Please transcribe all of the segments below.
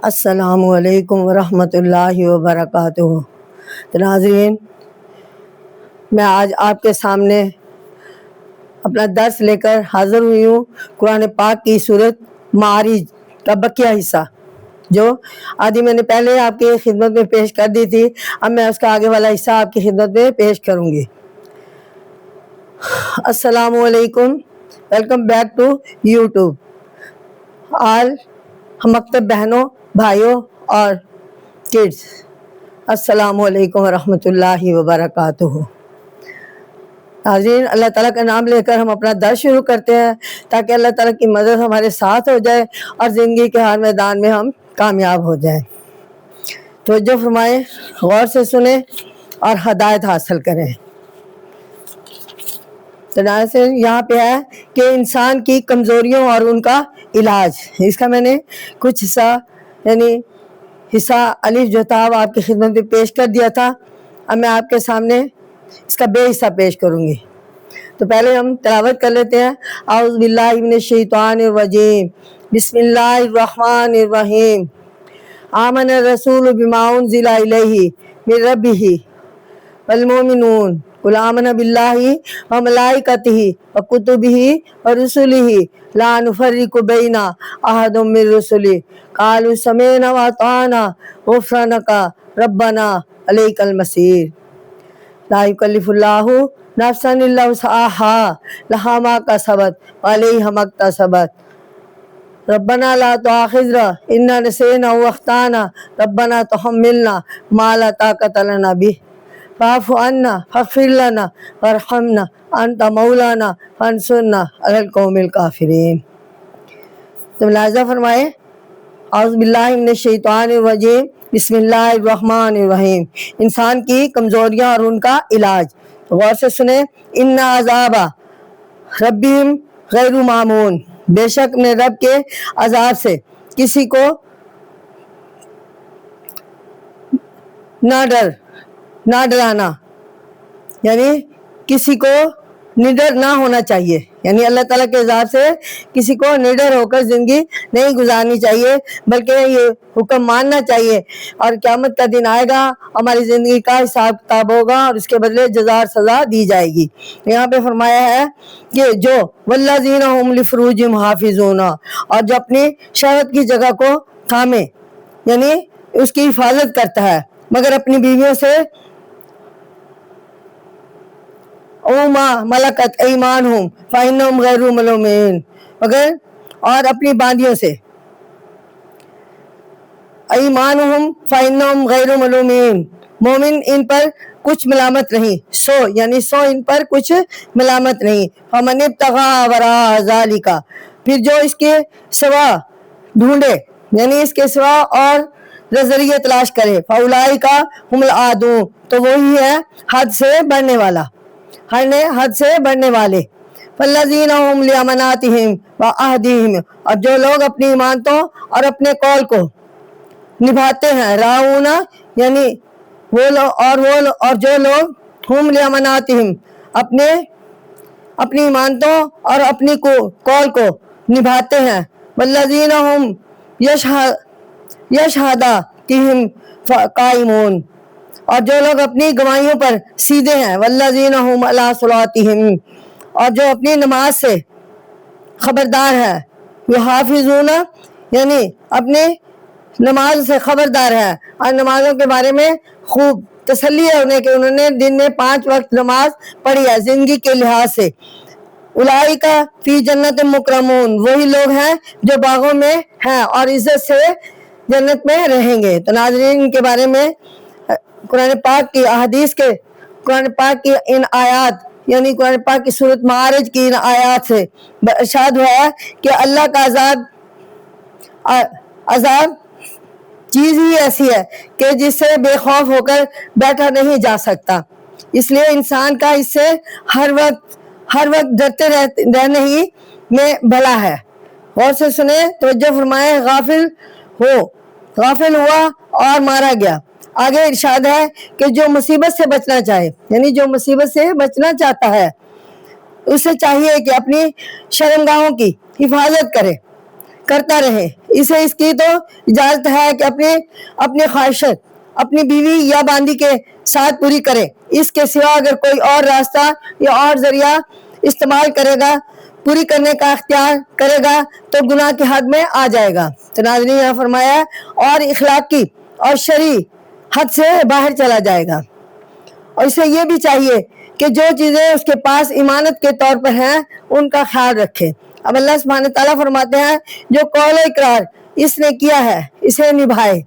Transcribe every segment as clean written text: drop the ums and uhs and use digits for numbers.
السلام علیکم ورحمۃ اللہ وبرکاتہ۔ ناظرین، میں آج آپ کے سامنے اپنا درس لے کر حاضر ہوئی ہوں۔ قرآن پاک کی سورۃ معارج کا بقیہ حصہ جو آدھی میں نے پہلے آپ کی خدمت میں پیش کر دی تھی، اب میں اس کا آگے والا حصہ آپ کی خدمت میں پیش کروں گی۔ السلام علیکم، ویلکم بیک ٹو یوٹیوب آل مکتب بہنوں، بھائیوں اور کڈس، السلام علیکم ورحمۃ اللہ وبرکاتہ۔ ناظرین، اللہ تعالیٰ کا نام لے کر ہم اپنا درس شروع کرتے ہیں تاکہ اللہ تعالیٰ کی مدد ہمارے ساتھ ہو جائے اور زندگی کے ہر میدان میں ہم کامیاب ہو جائیں۔ توجہ فرمائیں، غور سے سنیں اور ہدایت حاصل کریں۔ تو ناظرین، یہاں پہ ہے کہ انسان کی کمزوریوں اور ان کا علاج، اس کا میں نے کچھ حصہ یعنی حصہ الف جو تھا وہ آپ کی خدمت میں پیش کر دیا تھا۔ اب میں آپ کے سامنے اس کا بے حصہ پیش کروں گی۔ تو پہلے ہم تلاوت کر لیتے ہیں۔ اعوذ باللہ من الشیطان الرجیم، بسم اللہ الرحمن الرحیم۔ آمن الرسول بما انزل الیہ من ربہ والمؤمنون قل آمنا باللہ وملائکتہ وکتبہ ورسلہ لا نفرق بین احد من رسلہ قالوا سمعنا واطعنا غفرانک ربنا الیک المصیر۔ لا یکلف اللہ نفسا الا وسعها لها ما کسبت وعلیہا ما اکتسبت ربنا لا تؤاخذنا ان نسینا واخطانا ربنا تحملنا ما لا طاقة لنا به واعف عنا واغفر لنا وارحمنا انت مولانا فانصرنا علی القوم الکافرین۔ تو ملاحظہ فرمائے، اعوذ باللہ من الشیطان الرجیم، بسم اللہ الرحمن الرحیم، انسان کی کمزوریاں اور ان کا علاج۔ غور سے سنیں، ان عذاب ربہم غیر معمون، بے شک اپنے رب کے عذاب سے کسی کو نہ ڈرانا، یعنی کسی کو نڈر نہ ہونا چاہیے، یعنی اللہ تعالیٰ کے عذاب سے کسی کو نڈر ہو کر زندگی نہیں گزارنی چاہیے، بلکہ یہ حکم ماننا چاہیے اور قیامت کا دن آئے گا، ہماری زندگی کا حساب کتاب ہوگا اور اس کے بدلے جزا اور سزا دی جائے گی۔ یہاں پہ فرمایا ہے کہ جو والذین هم لفروجہم حافظون، اور جو اپنی شہوت کی جگہ کو تھامے، یعنی اس کی حفاظت کرتا ہے، مگر اپنی بیویوں سے اوما ملکت ایمانہم فإنہم غیر ملومین، مگر اور اپنی باندیوں سے ایمانہم فإنہم غیر ملومین، مومن ان پر کچھ ملامت نہیں، یعنی ان پر کچھ ملامت نہیں۔ فمن ابتغى وراء ذلک، پھر جو اس کے سوا ڈھونڈے، یعنی اس کے سوا اور نظریے تلاش کرے، فاولئک هم العادون، تو وہی ہے حد سے بڑھنے والا، حد سے بڑھنے والے۔ فالذین هم لأماناتهم وعہدہم، اور جو لوگ اپنی امانتوں اور اپنے قول کو نبھاتے ہیں، راؤون، یعنی اور جو لوگ ہم لأماناتہم، اپنی امانتوں اور اپنی قول کو نبھاتے ہیں، والذین هم یشہداتہم قائمون، اور جو لوگ اپنی گواہیوں پر سیدھے ہیں، والذین هم علی صلاتہم، اور جو اپنی نماز سے خبردار ہے، یحافظون، یعنی اپنے نماز سے خبردار ہے اور نمازوں کے بارے میں خوب تسلی ہے انہیں کہ انہوں نے دن میں 5 وقت نماز پڑھی ہے زندگی کے لحاظ سے. اولئک فی جنت مکرمون، وہی لوگ ہیں جو باغوں میں ہیں اور عزت سے جنت میں رہیں گے. تو ناظرین، ان کے بارے میں قرآن پاک کی احادیث کے، قرآن پاک کی ان آیات یعنی قرآن پاک کی سورۃ معارج کی ان آیات سے ارشاد ہوا ہے کہ اللہ کا عذاب چیز ہی ایسی ہے کہ جس سے بے خوف ہو کر بیٹھا نہیں جا سکتا. اس لیے انسان کا اس سے ہر وقت ڈرتے رہنے ہی میں بھلا ہے. غور سے سنیں، توجہ فرمائیں. غافل ہوا اور مارا گیا. آگے ارشاد ہے کہ جو مصیبت سے بچنا چاہے، یعنی جو مصیبت سے بچنا چاہتا ہے، اسے چاہیے کہ اپنی شرمگاہوں کی حفاظت کرتا رہے. اسے اس کی تو اجازت ہے کہ اپنی خواہشات اپنی بیوی یا باندی کے ساتھ پوری کرے. اس کے سوا اگر کوئی اور راستہ یا اور ذریعہ استعمال کرے گا، پوری کرنے کا اختیار کرے گا تو گناہ کی حد میں آ جائے گا. تو ناظرین، یہاں فرمایا اور اخلاقی اور شرعی حد سے باہر چلا جائے گا. اور اسے یہ بھی چاہیے کہ جو چیزیں اس کے پاس امانت کے طور پر ہیں ان کا خیال رکھے. اب اللہ سبحانہ تعالیٰ فرماتے ہیں جو قول و اقرار اس نے کیا ہے اسے نبھائے،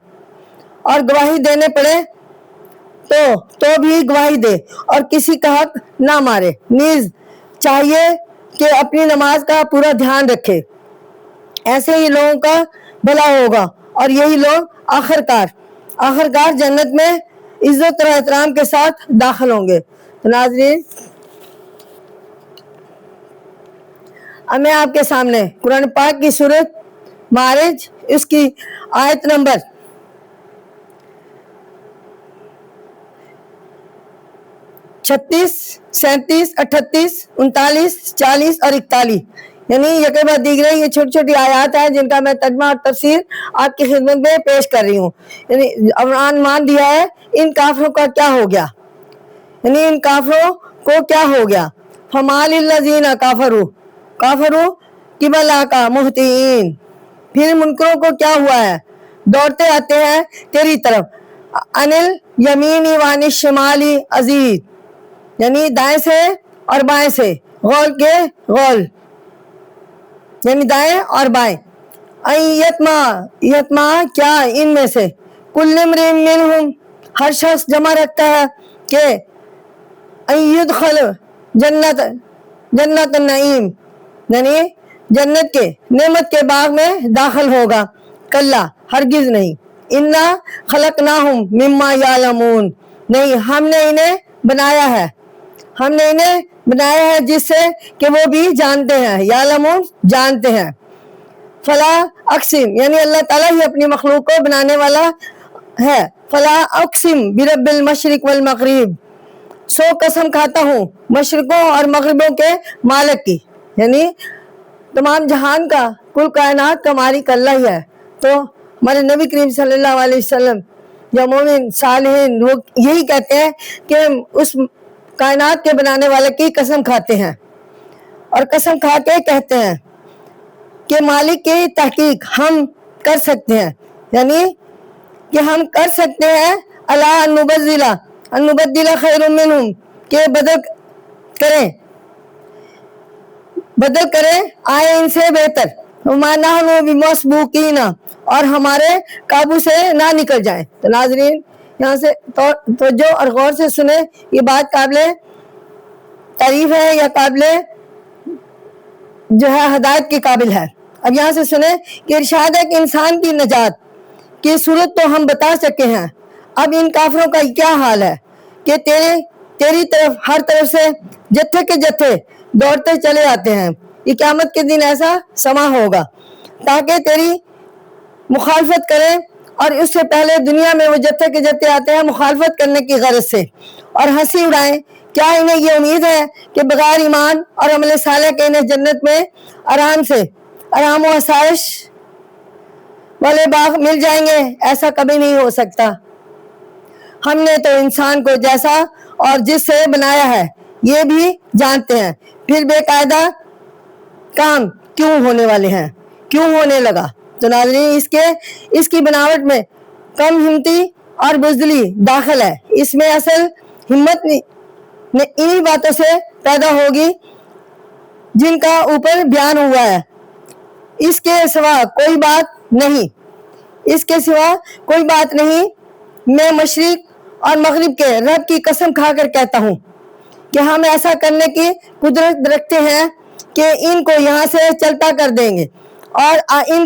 اور گواہی دینے پڑے تو بھی گواہی دے اور کسی کا حق نہ مارے. نیز چاہیے کہ اپنی نماز کا پورا دھیان رکھے. ایسے ہی لوگوں کا بھلا ہوگا اور یہی لوگ آخرکار جنت میں عزت اور احترام کے ساتھ داخل ہوں گے. تو ناظرین، اب میں آپ کے سامنے قرآن پاک کی سورۃ معارج اس کی آیت نمبر 36، 37، 38، 39، 40 اور 41 یعنی یکے بعد دیگرے یہ چھوٹی چھوٹی آیات ہیں جن کا میں ترجمہ اور تفسیر آپ کی خدمت میں پیش کر رہی ہوں. یعنی عنوان دیا ہے ان کافروں کا کیا ہو گیا، یعنی ان کافروں کو کیا ہو گیا. فمال الذین کافروا قبلک مہطعین، پھر منکروں کو کیا ہوا ہے، دوڑتے آتے ہیں تیری طرف. عن الیمین وعن الشمال عزیز، یعنی دائیں سے اور بائیں سے، غول یعنی دائیں اور بائیں. یتما کیا ان میں سے، کل امرئ منہم ہر شخص جمع رکھتا ہے کہ یدخل جنت النعیم یعنی جنت کے نعمت کے باغ میں داخل ہوگا. کلا ہرگز نہیں. انا خلقناہم مما یعلمون، نہیں ہم نے انہیں بنایا ہے جس سے کہ وہ بھی جانتے ہیں. یعلمون جانتے ہیں. فلا اقسم یعنی اللہ تعالیٰ ہی اپنی مخلوق کو بنانے والا ہے. فلا اقسم برب المشرق والمغرب، سو قسم کھاتا ہوں مشرقوں اور مغربوں کے مالک کی، یعنی تمام جہان کا، کل کائنات کا مالک اللہ ہی ہے. تو ہمارے نبی کریم صلی اللہ علیہ وسلم یا مومن صالحین وہ یہی کہتے ہیں کہ اس کائنات کے بنانے والے کی قسم کھاتے ہیں اور قسم کھا کے کہتے ہیں کہ مالک کی تحقیق ہم کر سکتے ہیں، یعنی کہ ہم کر سکتے ہیں اللہ ان نبدل خیر منہم، کہ بدل کریں آئے ان سے بہتر. وما نحن بمسبوقین، اور ہمارے قابو سے نہ نکل جائیں. تو ناظرین، یہاں سے توجہ اور غور سے سنیں، یہ بات قابل تعریف ہے یا قابل جو ہے ہدایت کے قابل ہے. اب یہاں سے سنیں کہ ارشاد ہے کہ انسان کی نجات کی صورت تو ہم بتا سکے ہیں، اب ان کافروں کا کیا حال ہے کہ تیری طرف ہر طرف سے جتھے کے جتھے دوڑتے چلے آتے ہیں. یہ قیامت کے دن ایسا سما ہوگا تاکہ تیری مخالفت کریں، اور اس سے پہلے دنیا میں وہ جتھے کے جتھے آتے ہیں مخالفت کرنے کی غرض سے اور ہنسی اڑائیں. کیا انہیں یہ امید ہے کہ بغیر ایمان اور عمل صالح کے انہیں جنت میں آرام و آسائش والے باغ مل جائیں گے؟ ایسا کبھی نہیں ہو سکتا. ہم نے تو انسان کو جیسا اور جس سے بنایا ہے یہ بھی جانتے ہیں، پھر بے قاعدہ کام کیوں ہونے لگا. تو ناظرین، اس کی بناوٹ میں کم ہمتی اور بزدلی داخل ہے. اس میں اصل ہمت انہی باتوں سے پیدا ہوگی جن کا اوپر بیان ہوا ہے. اس کے سوا کوئی بات نہیں، اس کے سوا کوئی بات نہیں. میں مشرق اور مغرب کے رب کی قسم کھا کر کہتا ہوں کہ ہم ایسا کرنے کی قدرت رکھتے ہیں کہ ان کو یہاں سے چلتا کر دیں گے اور ان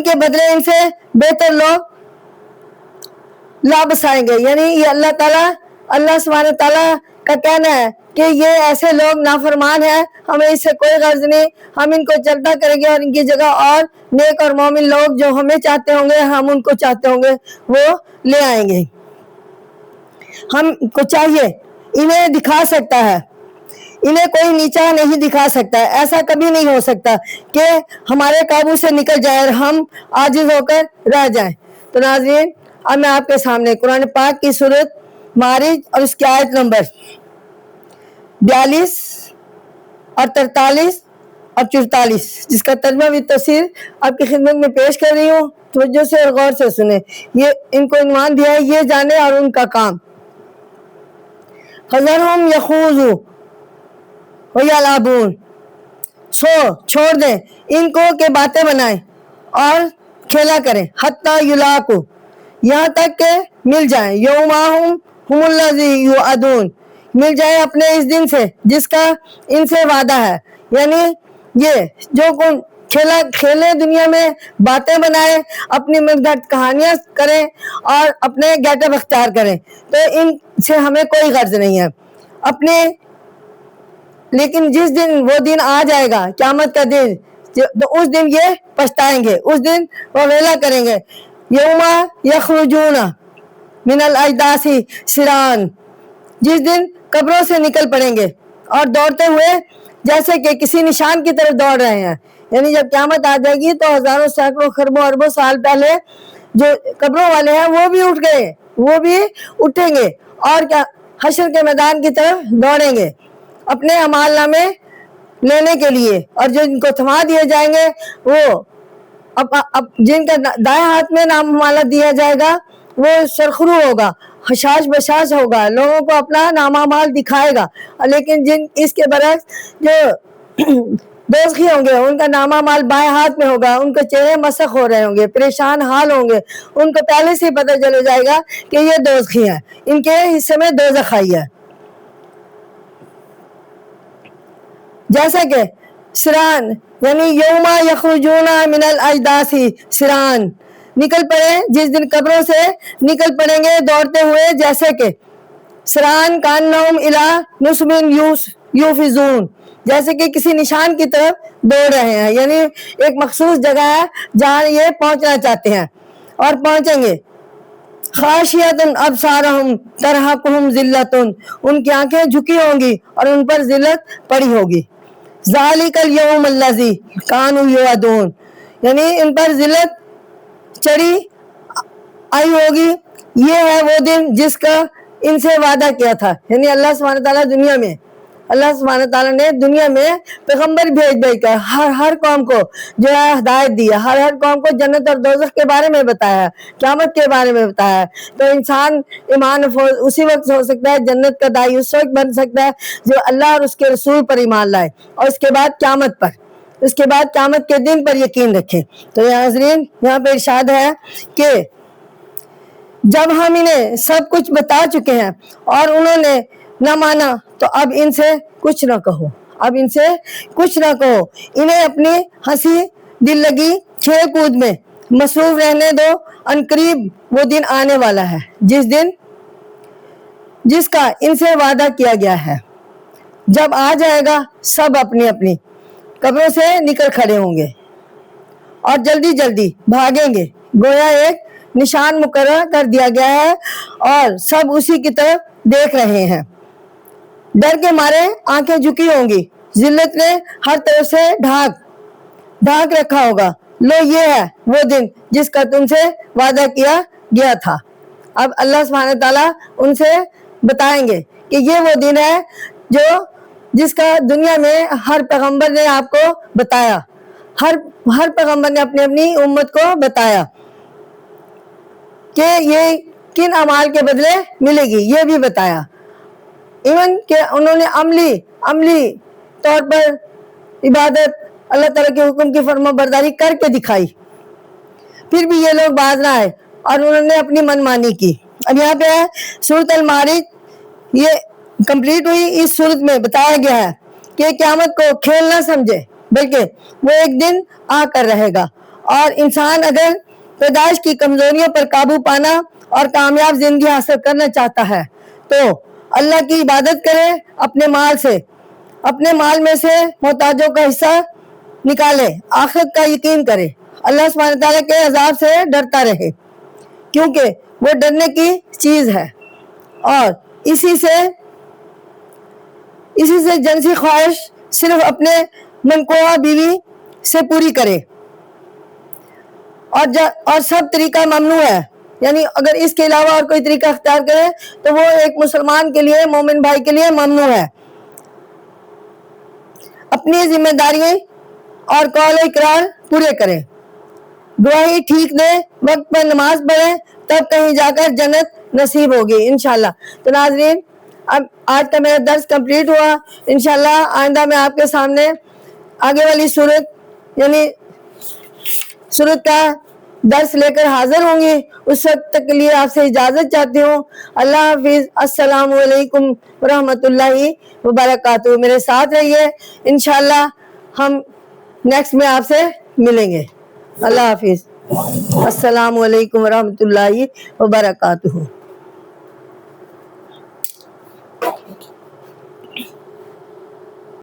کے بدلے ان سے بہتر لوگ لا بسائیں گے. یعنی یہ اللہ سبحانہ تعالیٰ کا کہنا ہے کہ یہ ایسے لوگ نافرمان ہیں، ہمیں اس سے کوئی غرض نہیں، ہم ان کو چلتا کریں گے اور ان کی جگہ اور نیک اور مومن لوگ جو ہمیں چاہتے ہوں گے، ہم ان کو چاہتے ہوں گے، وہ لے آئیں گے. ہم کو چاہیے، انہیں دکھا سکتا ہے، انہیں کوئی نیچا نہیں دکھا سکتا. ایسا کبھی نہیں ہو سکتا کہ ہمارے قابو سے نکل جائے اور ہم عاجز ہو کر رہ جائیں. تو ناظرین، اب میں آپ کے سامنے قرآن پاک کی سورۃ معارج اور اس کی آیت نمبر 42 اور 43 اور 44 جس کا ترجمہ بھی تفسیر آپ کی خدمت میں پیش کر رہی ہوں. توجہ سے اور غور سے سنیں. یہ ان کو عنوان دیا ہے یہ جانے اور ان کا کام. فَذَرْهُمْ يَخُوضُوا وَيَلْعَبُونَ، چھوڑ دیں ان کو کہ باتیں بنائیں اور کھیلا کریں. حَتَّى يُلَاقُوا، یہاں تک کہ مل جائیں. یومہم ہم الذی یوعدون، مل جائیں اپنے اس دن سے جس کا ان سے وعدہ ہے. یعنی یہ جو کھیلے دنیا میں، باتیں بنائیں، اپنی مقدار کہانیاں کریں اور اپنے گیٹ اپ اختیار کریں، تو ان سے ہمیں کوئی غرض نہیں ہے. لیکن جس دن وہ دن آ جائے گا، قیامت کا دن، تو اس دن یہ پچھتائیں گے، اس دن وہ ویلا کریں گے. یوم یخرجون من الاجداث سرعان، جس دن قبروں سے نکل پڑیں گے اور دوڑتے ہوئے جیسے کہ کسی نشان کی طرف دوڑ رہے ہیں. یعنی جب قیامت آ جائے گی تو ہزاروں سینکڑوں خربوں اربوں سال پہلے جو قبروں والے ہیں وہ بھی اٹھ گئے، وہ بھی اٹھیں گے اور کیا حشر کے میدان کی طرف دوڑیں گے اپنے اعمال نامے لینے کے لیے. اور جو ان کو تھما دیے جائیں گے، وہ اب جن کا دائیں ہاتھ میں نام امالہ دیا جائے گا وہ سرخرو ہوگا، حشاش بشاش ہوگا، لوگوں کو اپنا نام اعمال دکھائے گا. لیکن جن اس کے برعکس جو دوزخی ہوں گے، ان کا نام اعمال بائیں ہاتھ میں ہوگا، ان کے چہرے مسخ ہو رہے ہوں گے، پریشان حال ہوں گے. ان کو پہلے سے پتہ چل جائے گا کہ یہ دوزخی ہیں، ان کے حصے میں دوزخ آئی ہے. جیسا کہ سران، یعنی یوم یخرجون من الاجداث سران، نکل پڑے جس دن قبروں سے نکل پڑیں گے دوڑتے ہوئے، جیسے کہ سران کانہم الی نصب یوفزون، جیسے کہ کسی نشان کی طرف دوڑ رہے ہیں. یعنی ایک مخصوص جگہ ہے جہاں یہ پہنچنا چاہتے ہیں اور پہنچیں گے. خاشیۃ ابصارہم ترہقہم ذلۃ، ان کی آنکھیں جھکی ہوں گی اور ان پر ذلت پڑی ہوگی. ذالک الیوم الذی کانوا یوعدون، یعنی ان پر ذلت چڑھی آئی ہوگی. یہ ہے وہ دن جس کا ان سے وعدہ کیا تھا. یعنی اللہ سبحانہ تعالیٰ نے دنیا میں پیغمبر بھیج کر ہر قوم کو جو ہے ہدایت دی ہے، ہر قوم کو جنت اور دوزخ کے بارے میں بتایا ہے، قیامت کے بارے میں بتایا ہے. تو انسان ایمان اسی وقت ہو سکتا ہے، جنت کا داعی اس وقت بن سکتا ہے جو اللہ اور اس کے رسول پر ایمان لائے اور اس کے بعد قیامت کے دن پر یقین رکھے. تو ناظرین، یہاں پہ ارشاد ہے کہ جب ہم انہیں سب کچھ بتا چکے ہیں اور انہوں نے نہ مانا تو اب ان سے کچھ نہ کہو، انہیں اپنی ہنسی دل لگی کھیل کود میں مصروف رہنے دو. عنقریب وہ دن آنے والا ہے جس کا ان سے وعدہ کیا گیا ہے. جب آ جائے گا سب اپنی اپنی قبروں سے نکل کھڑے ہوں گے اور جلدی بھاگیں گے، گویا ایک نشان مقرر کر دیا گیا ہے اور سب اسی کی طرف دیکھ رہے ہیں. ڈر کے مارے آنکھیں جھکی ہوں گی، ذلت نے ہر طرف سے ڈھانک رکھا ہوگا. لو، یہ ہے وہ دن جس کا تم سے وعدہ کیا گیا تھا. اب اللہ سبحانہ تعالیٰ ان سے بتائیں گے کہ یہ وہ دن ہے جس کا دنیا میں ہر پیغمبر نے آپ کو بتایا، ہر پیغمبر نے اپنی امت کو بتایا کہ یہ کن اعمال کے بدلے ملے گی یہ بھی بتایا. ایون کہ انہوں نے عملی طور پر عبادت اللہ تعالیٰ کے حکم کی فرما برداری کر کے دکھائی. پھر بھی یہ لوگ باز نہ آئے اور انہوں نے اپنی من مانی کی. اب یہاں پہ ہے سورۃ المعارج، یہ کمپلیٹ ہوئی. اس سورت میں بتایا گیا ہے کہ قیامت کو کھیل نہ سمجھے، بلکہ وہ ایک دن آ کر رہے گا. اور انسان اگر پیدائش کی کمزوریوں پر قابو پانا اور کامیاب زندگی حاصل کرنا چاہتا ہے تو اللہ کی عبادت کرے، اپنے مال سے، اپنے مال میں سے محتاجوں کا حصہ نکالے، آخرت کا یقین کرے، اللہ سبحانہ تعالیٰ کے عذاب سے ڈرتا رہے، کیونکہ وہ ڈرنے کی چیز ہے. اور اسی سے جنسی خواہش صرف اپنے منقوہ بیوی سے پوری کرے، اور سب طریقہ ممنوع ہے. یعنی اگر اس کے علاوہ اور کوئی طریقہ اختیار کرے تو وہ ایک مسلمان کے لیے، مومن بھائی کے لیے ممنوع ہے. اپنی ذمہ داریاں اور قول و اقرار پورے کرے، گواہی ٹھیک دے، وقت پر نماز پڑھے، تب کہیں جا کر جنت نصیب ہوگی انشاءاللہ. تو ناظرین، اب آج کا میرا درس کمپلیٹ ہوا. انشاءاللہ آئندہ میں آپ کے سامنے آگے والی سورت یعنی سورت کا درس لے کر حاضر ہوں گی. اس وقت تک کے لیے آپ سے اجازت چاہتی ہوں. اللہ حافظ. السلام علیکم ورحمۃ اللہ وبرکاتہ. میرے ساتھ رہیے، انشاءاللہ ہم نیکسٹ میں آپ سے ملیں گے. اللہ حافظ. السلام علیکم ورحمۃ اللہ وبرکاتہ.